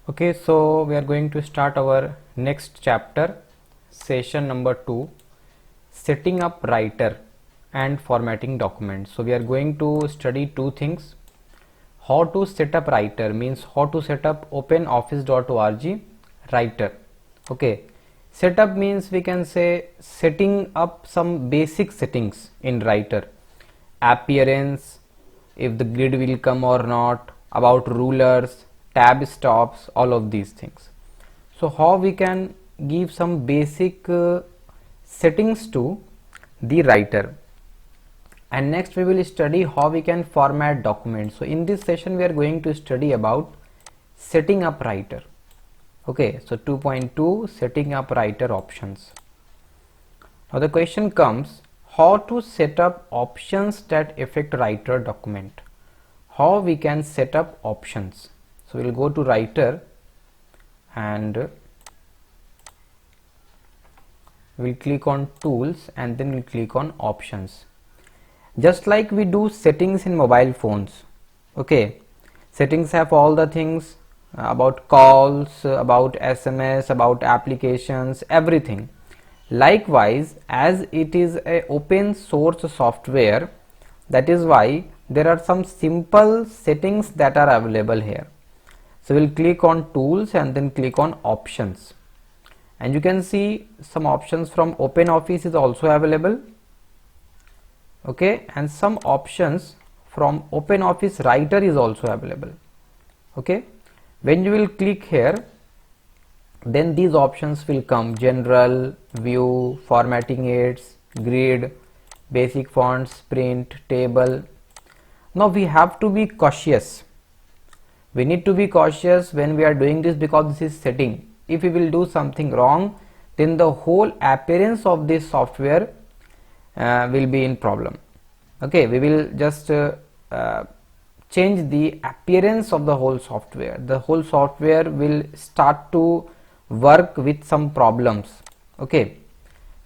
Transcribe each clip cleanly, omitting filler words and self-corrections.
Okay, so we are going to start our next chapter, session number 2, setting up writer and formatting documents. So we are going to study two things. How to set up writer means how to set up openoffice.org writer. Okay, setup means we can say setting up some basic settings in writer, appearance, if the grid will come or not, about rulers, tab stops, all of these things. So how we can give some basic settings to the writer, and next we will study how we can format documents. So in this session we are going to study about setting up writer. Okay, so 2.2 setting up writer options. Now the question comes, how to set up options that affect writer document. How we can set up options. So we'll go to writer and we'll click on tools and then we'll click on options. Just like we do settings in mobile phones. Okay, settings have all the things about calls, about SMS, about applications, everything. Likewise, as it is a open source software, that is why there are some simple settings that are available here. So we'll click on tools and then click on options, and you can see some options from OpenOffice is also available. Okay, and some options from OpenOffice Writer is also available. Okay, when you will click here, then these options will come: general, view, formatting aids, grid, basic fonts, print, table. Now we have to be cautious. We need to be cautious when we are doing this, because this is setting. If we will do something wrong, then the whole appearance of this software will be in problem. Okay, we will just change the appearance of the whole software. The whole software will start to work with some problems. Okay,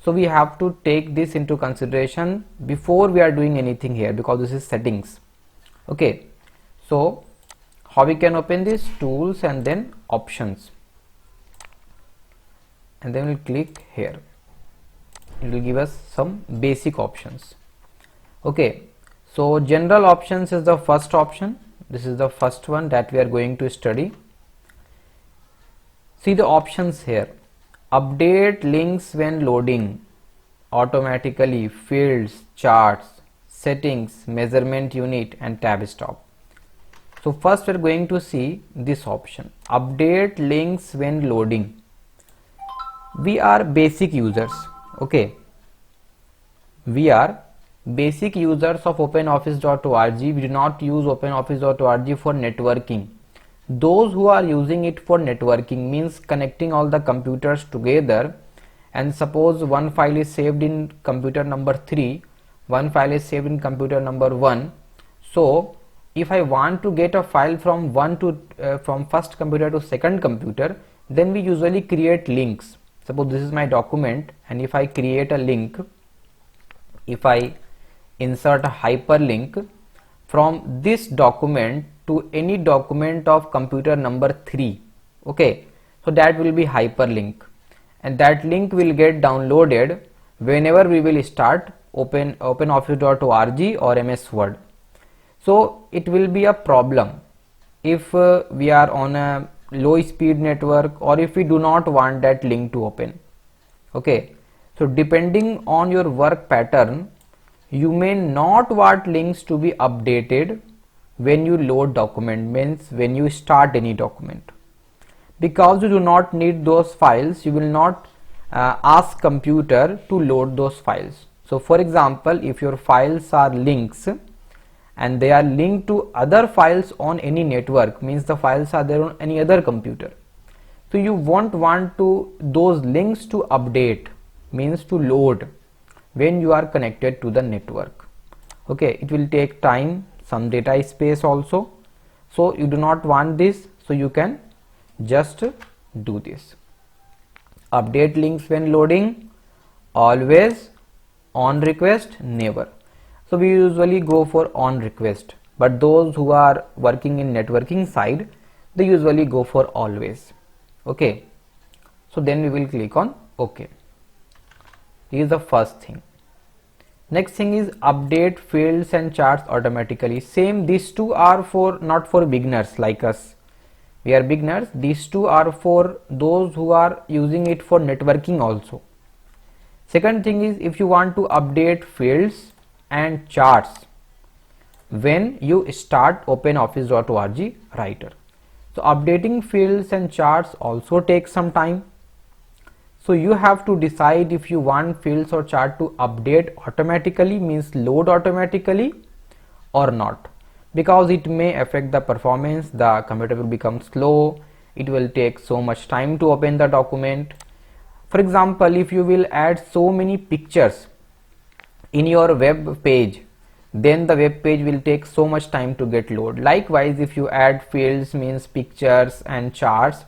so we have to take this into consideration before we are doing anything here, because this is settings. Okay, so how we can open this? Tools and then options, and then we'll click here. It will give us some basic options. Okay, so general options is the first option. This is the first one that we are going to study. See the options here: update links when loading automatically, fields, charts, settings, measurement unit, and tab stop. So first we are going to see this option, update links when loading. We are basic users. Okay, we are basic users of openoffice.org. We do not use openoffice.org for networking. Those who are using it for networking means connecting all the computers together, and suppose one file is saved in computer number 3, one file is saved in computer number 1. So if I want to get a file from from first computer to second computer, then we usually create links. Suppose this is my document, and if I create a link, if I insert a hyperlink from this document to any document of computer number 3, okay, so that will be hyperlink, and that link will get downloaded whenever we will start openoffice.org or MS Word. So it will be a problem if we are on a low speed network, or if we do not want that link to open. Okay, so depending on your work pattern, you may not want links to be updated when you load document, means when you start any document, because you do not need those files. You will not ask computer to load those files. So for example, if your files are links and they are linked to other files on any network, means the files are there on any other computer, so you won't want to those links to update, means to load, when you are connected to the network. Okay, it will take time, some data space also, so you do not want this. So you can just do this: update links when loading, always, on request, never. So we usually go for on request, but those who are working in networking side, they usually go for always. Okay, so then we will click on OK. This is the first thing. Next thing is update fields and charts automatically. Same, these two are for not for beginners like us. We are beginners. These two are for those who are using it for networking also. Second thing is, if you want to update fields and charts when you start OpenOffice.org writer. So updating fields and charts also takes some time. So you have to decide if you want fields or chart to update automatically, means load automatically, or not, because it may affect the performance. The computer will become slow, it will take so much time to open the document. For example, if you will add so many pictures in your web page, then the web page will take so much time to get load. Likewise, if you add fields, means pictures and charts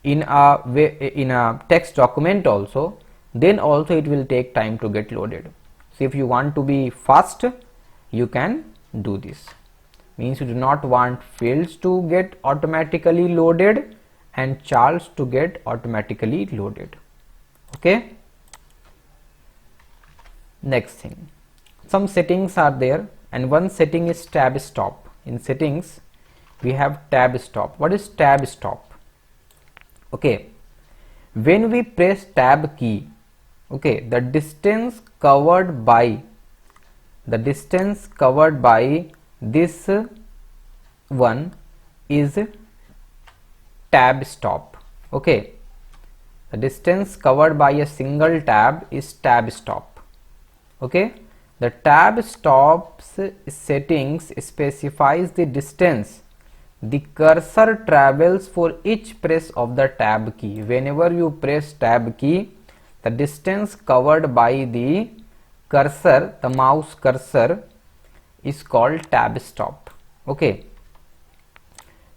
in a text document also, then also it will take time to get loaded. So if you want to be fast, you can do this. Means you do not want fields to get automatically loaded and charts to get automatically loaded. Okay. Next thing, some settings are there, and one setting is tab stop. In settings we have tab stop. What is tab stop? Okay, when we press tab key, okay, the distance covered by this one is tab stop. Okay, the distance covered by a single tab is tab stop. Okay, the tab stops settings specifies the distance the cursor travels for each press of the tab key. Whenever you press tab key, the distance covered by the cursor, the mouse cursor, is called tab stop. Okay,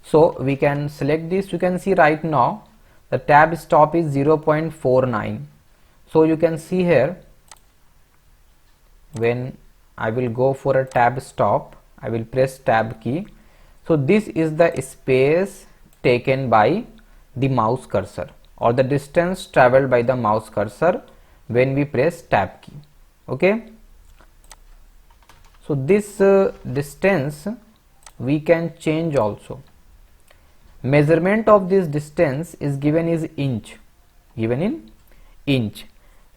so we can select this. You can see right now the tab stop is 0.49. so you can see here, when I will go for a tab stop, I will press tab key. So this is the space taken by the mouse cursor, or the distance traveled by the mouse cursor when we press tab key. Okay, so this distance we can change also. Measurement of this distance is given in inch.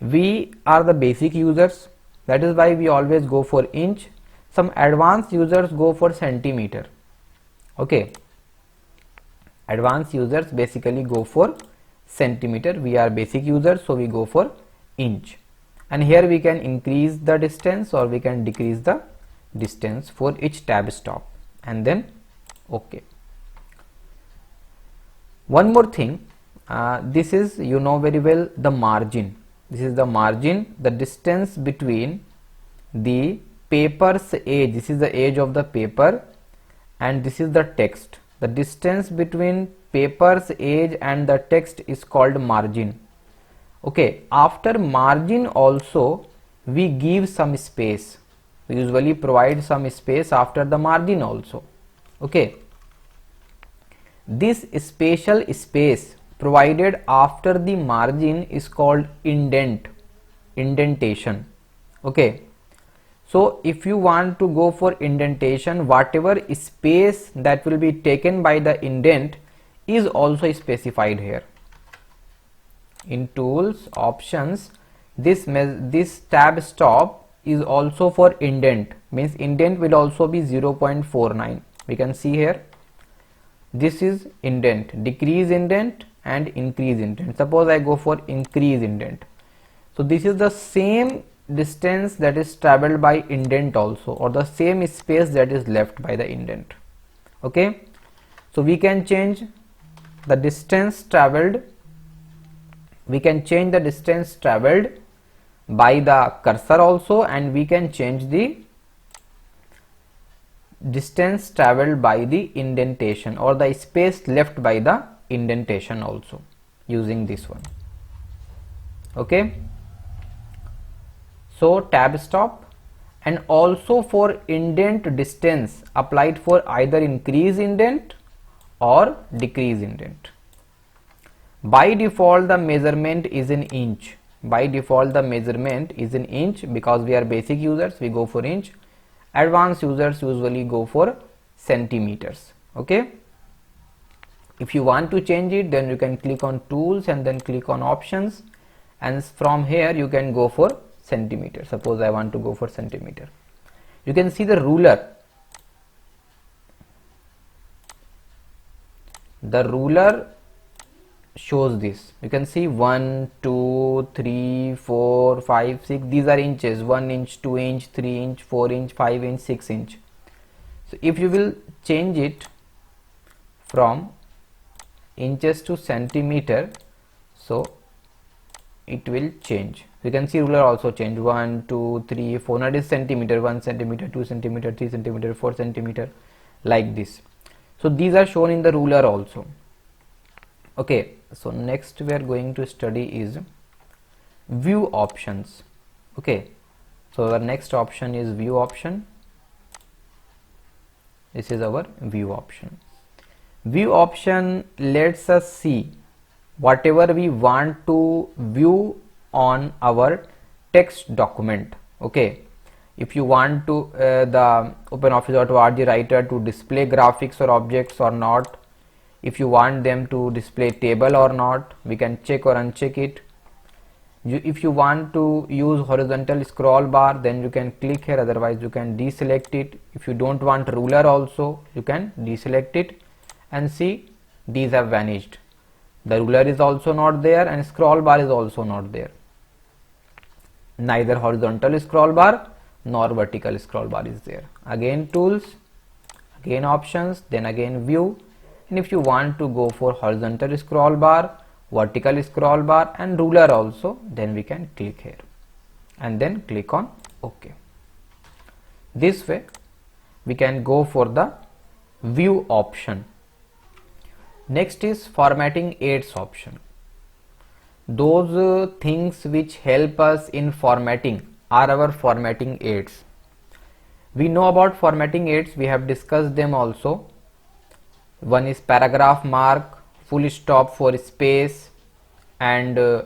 We are the basic users, that is why we always go for inch. Some advanced users go for centimeter. Okay, advanced users basically go for centimeter. We are basic users, so we go for inch. And here we can increase the distance or we can decrease the distance for each tab stop, and then OK. One more thing, this is, you know very well, the margin. This is the margin, the distance between the paper's edge. This is the edge of the paper, and this is the text. The distance between paper's edge and the text is called margin. Okay, after margin also we give some space. We usually provide some space after the margin also. Okay, this special space provided after the margin is called indentation. Okay, so if you want to go for indentation, whatever space that will be taken by the indent is also specified here. In tools options, this tab stop is also for indent, means indent will also be 0.49. we can see here, this is indent, decrease indent and increase indent. Suppose I go for increase indent, so this is the same distance that is traveled by indent also, or the same space that is left by the indent. Okay, so we can change the distance traveled, we can change the distance traveled by the cursor also, and we can change the distance traveled by the indentation or the space left by the indentation also, using this one. Okay, so tab stop, and also for indent distance applied for either increase indent or decrease indent. By default the measurement is in inch. By default the measurement is in inch because we are basic users, we go for inch. Advanced users usually go for centimeters. Okay. If you want to change it, then you can click on tools and then click on options, and from here you can go for centimeter. Suppose I want to go for centimeter. You can see the ruler. The ruler shows this. You can see 1, 2, 3, 4, 5, 6. These are inches. 1 inch, 2 inch, 3 inch, 4 inch, 5 inch, 6 inch. So if you will change it from inches to centimeter, so it will change. You can see ruler also change. 1, 2, 3, 4. Now it is centimeter. 1 centimeter, 2 centimeter, 3 centimeter, 4 centimeter, like this. So these are shown in the ruler also. Okay, so next we are going to study is view options. Okay, so our next option is view option. This is our view option. View option lets us see whatever we want to view on our text document. Okay, if you want to the OpenOffice.org writer to display graphics or objects or not, if you want them to display table or not, we can check or uncheck it. If you want to use horizontal scroll bar, then you can click here, otherwise you can deselect it. If you don't want ruler also, you can deselect it, and see these have vanished. The ruler is also not there and scroll bar is also not there. Neither horizontal scroll bar nor vertical scroll bar is there. Again tools, again options, then again view. And if you want to go for horizontal scroll bar, vertical scroll bar and ruler also, then we can click here and then click on OK. This way we can go for the view option. Next is formatting aids option. Those things which help us in formatting are our formatting aids. We know about formatting aids, we have discussed them also. One is paragraph mark, full stop for space, and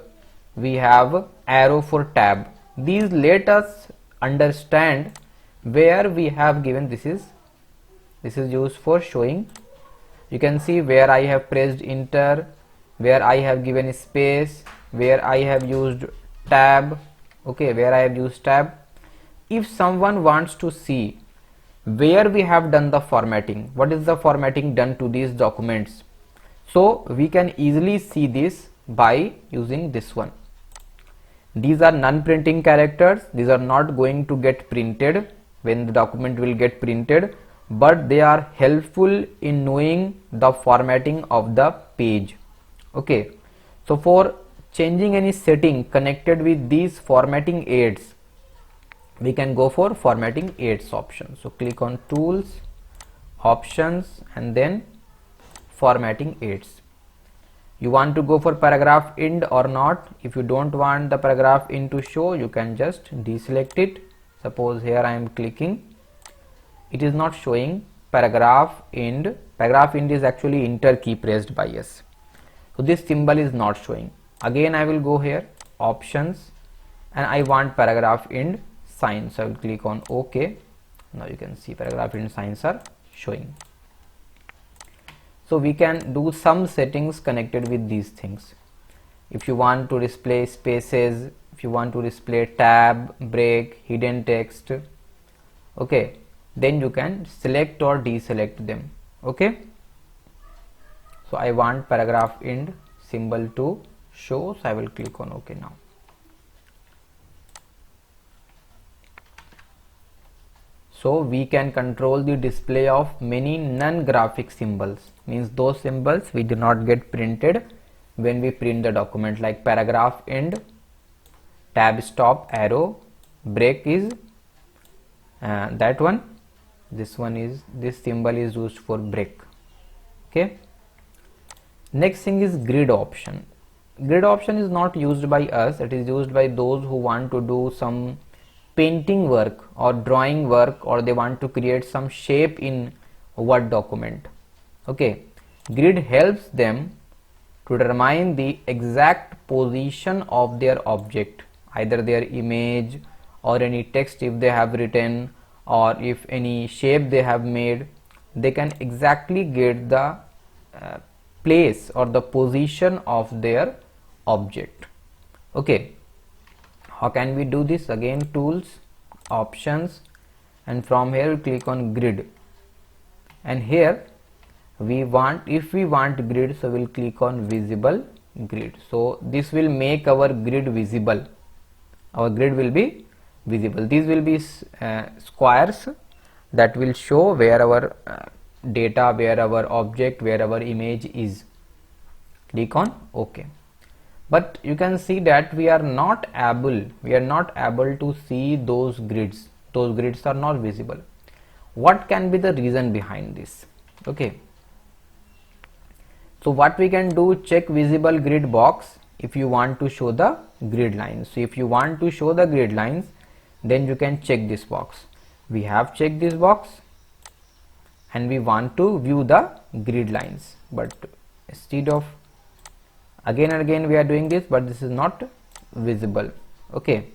we have arrow for tab. These let us understand where we have given this is used for showing. You can see where I have pressed enter, where I have given space, where I have used tab. Okay, where I have used tab. If someone wants to see where we have done the formatting, what is the formatting done to these documents, so we can easily see this by using this one. These are non-printing characters. These are not going to get printed when the document will get printed, but they are helpful in knowing the formatting of the page. Okay, so for changing any setting connected with these formatting aids, we can go for formatting aids option. So click on tools, options, and then formatting aids. You want to go for paragraph end or not. If you don't want the paragraph end to show, you can just deselect it. Suppose here I am clicking, it is not showing paragraph end. Paragraph end is actually enter key pressed by us, so this symbol is not showing. Again I will go here, options, and I want paragraph end sign, so I will click on OK. Now you can see paragraph end signs are showing. So we can do some settings connected with these things. If you want to display spaces, if you want to display tab, break, hidden text, okay, then you can select or deselect them. Okay, so I want paragraph end symbol to show, so I will click on OK now. So we can control the display of many non-graphic symbols, means those symbols we do not get printed when we print the document, like paragraph end, tab stop, arrow, break is that one. This one is, this symbol is used for break. Okay. Next thing is grid option. Grid option is not used by us, it is used by those who want to do some painting work or drawing work, or they want to create some shape in Word document. Okay, Grid helps them to determine the exact position of their object, either their image or any text if they have written, or if any shape they have made, they can exactly get the place or the position of their object. Okay, how can we do this? Again, tools, options, and from here we click on grid, and here we want, if we want grid, so we'll click on visible grid. So this will make our grid visible. Our grid will be visible. These will be squares that will show where our data, where our object, where our image is. Click on OK. But you can see that we are not able to see those grids. Those grids are not visible. What can be the reason behind this? Okay, so what we can do, check visible grid box if you want to show the grid lines. So if you want to show the grid lines, then you can check this box. We have checked this box and we want to view the grid lines, but instead of again and again we are doing this, but this is not visible. Okay,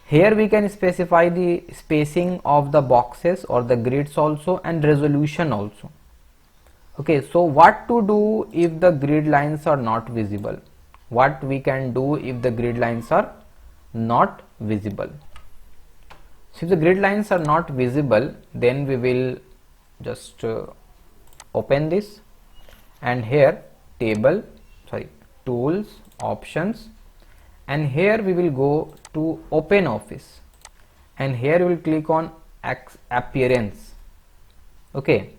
here we can specify the spacing of the boxes or the grids also, and resolution also. Okay, so what to do if the grid lines are not visible? What we can do if the grid lines are not visible? So if the grid lines are not visible, then we will just open this, and here tools, options, and here we will go to Open Office, and here we will click on appearance. Okay,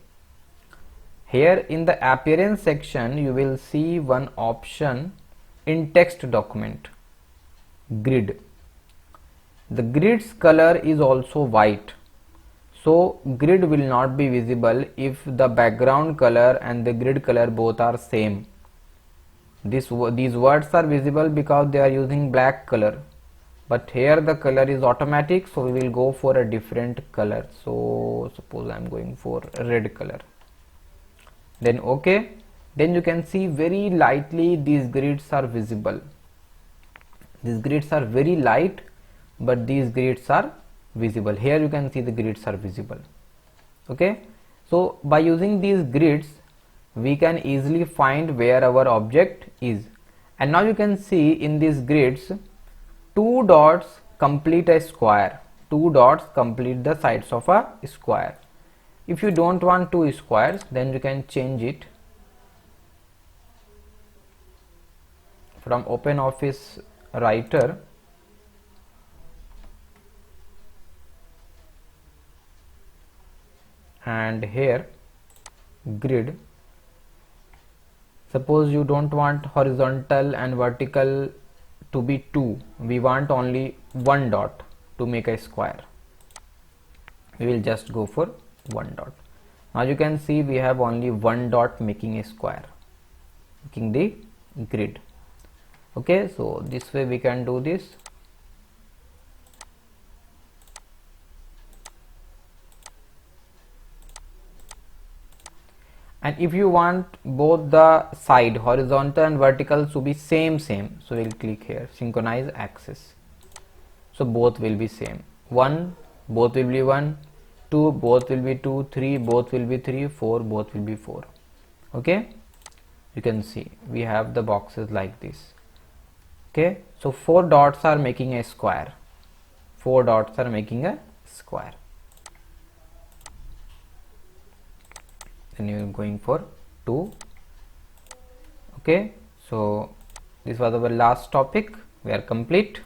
here in the appearance section you will see one option in text document, grid. The grid's color is also white, so grid will not be visible if the background color and the grid color both are same. These words are visible because they are using black color, but here the color is automatic, so we will go for a different color. So suppose I am going for red color, then OK. Then you can see very lightly these grids are visible. These grids are very light, but these grids are visible. Here you can see the grids are visible. Okay, so by using these grids we can easily find where our object is. And now you can see in these grids, two dots complete a square. Two dots complete the sides of a square. If you don't want two squares, then you can change it from Open Office Writer. And here grid, suppose you don't want horizontal and vertical to be two, we want only one dot to make a square. We will just go for one dot. Now you can see we have only one dot making a square, making the grid. Okay, so this way we can do this. And if you want both the side horizontal and vertical to be same, so we'll click here synchronize axis. So both will be same. 1, both will be 1, 2, both will be 2, 3, both will be 3, 4, both will be 4. Okay, you can see we have the boxes like this. Okay, so 4 dots are making a square. 4 dots are making a square. Then you are going for 2. Okay, so this was our last topic. We are complete.